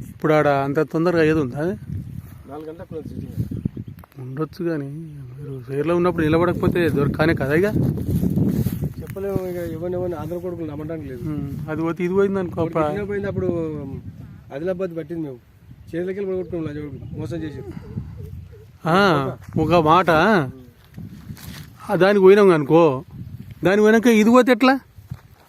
ఇప్పుడు ఆడ అంత తొందరగా ఏది ఉందా? 4 గంటలకు ఉండొచ్చు కానీ మీరు సైర్లో ఉన్నప్పుడు నిలబడకపోతే దొరకనే కదా. ఇక చెప్పలేము. ఇక ఎవరిని ఆంధ్ర కొడుకులు నమ్మడానికి లేదు. అది పోతే ఇది పోయింది అనుకో. పోయింది అప్పుడు ఆదిలాబాద్ పట్టింది. మేము చేతులకి వెళ్ళి కొట్టుకున్నాం. లజోడికి మోసం చేసి ఒక మాట దానికి పోయినాం అనుకో. దానికి పోయినాక ఇది పోతే ఎట్లా?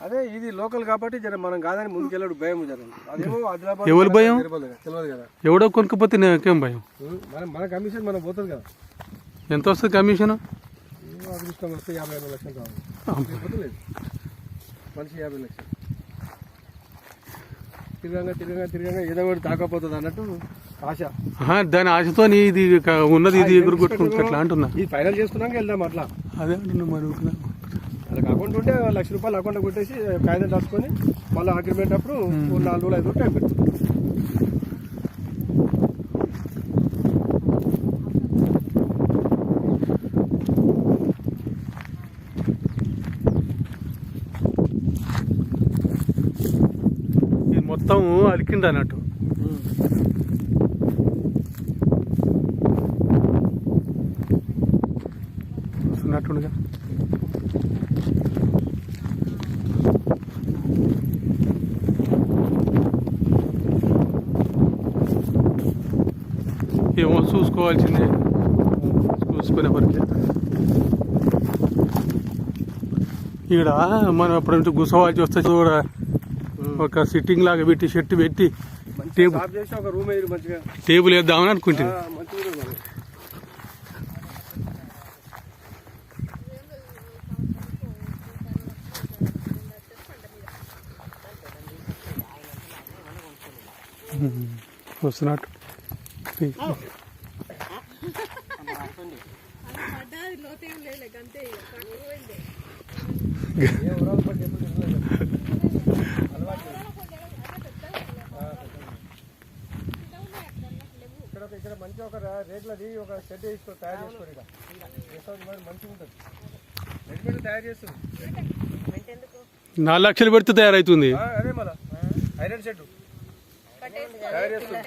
అదే ఇది లోకల్ కాబట్టి జర మనం కాదని ముందుకెళ్ళాడు భయం జరగదు. అదేమో ఆదిలాబాద్ ఎవరు భయం? తెలియదు కదా. ఎవడో కొనుక్కపోతే నాకేం భయం? మన కమిషన్ మనం పోతుంది కదా. ఎంత వస్తుంది కమిషన్? అదృష్టం వస్తే 55 లక్షలు కావాలి. లేదు మనిషి 50 లక్షలు. తిరగంగా ఏదో ఒకటి తాకపోతుంది అన్నట్టు ఆశ. దాని ఆశతో ఇది ఉన్నది ఇది ఎగురు కొట్టుకుంటా అట్లా అంటున్నా. ఇది ఫైనల్ చేసుకున్నాక వెళ్దాం అట్లా. అదే అంటున్నా. మరి వాళ్ళకి అకౌంట్ ఉంటే ₹1,00,000 అకౌంట్ కొట్టేసి కాగితం రాసుకొని మళ్ళీ అగ్రిమెంట్ అప్పుడు 4 రోజులు 5 రోజులు టైం పెడుతుంది. ఇది మొత్తం అలికింది అన్నట్టు. వస్తున్నట్టుండగా ఏమో చూసుకోవాల్సిందే. చూసుకునే పనికి ఇక్కడ మనం అప్పుడు గుసవాల్సి వస్తే కూడా ఒక సిట్టింగ్ లాగా పెట్టి షెట్ పెట్టి టేబుల్ వేద్దామని అనుకుంటుంది. వస్తున్నట్టు ఇక్కడ మంచి ఒక రేట్లది ఒక షెడ్ వేసుకో తయారు చేసుకోరు. ఇక మంచిగా ఉంటుంది. రెడీమేడ్ తయారు చేస్తుంది. 4 లక్షలు పెడితే తయారవుతుంది. అదే మళ్ళీ ఐరన్ షెడ్ తయారు చేస్తుంది.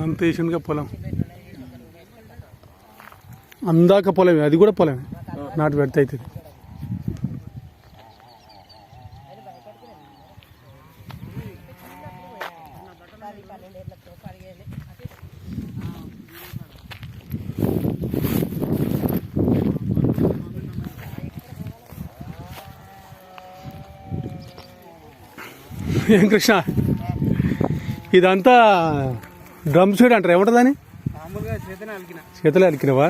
అంత వేసిందిగా పొలం అందాక పొలమే. అది కూడా పొలమే. నాటు పెడితే అవుతుంది. ఏం కృష్ణ ఇదంతా డ్రమ్ సీడ్ అంటారు. ఏముంటుందని? మామూలుగా చేతనే చేతలే అలికినవా?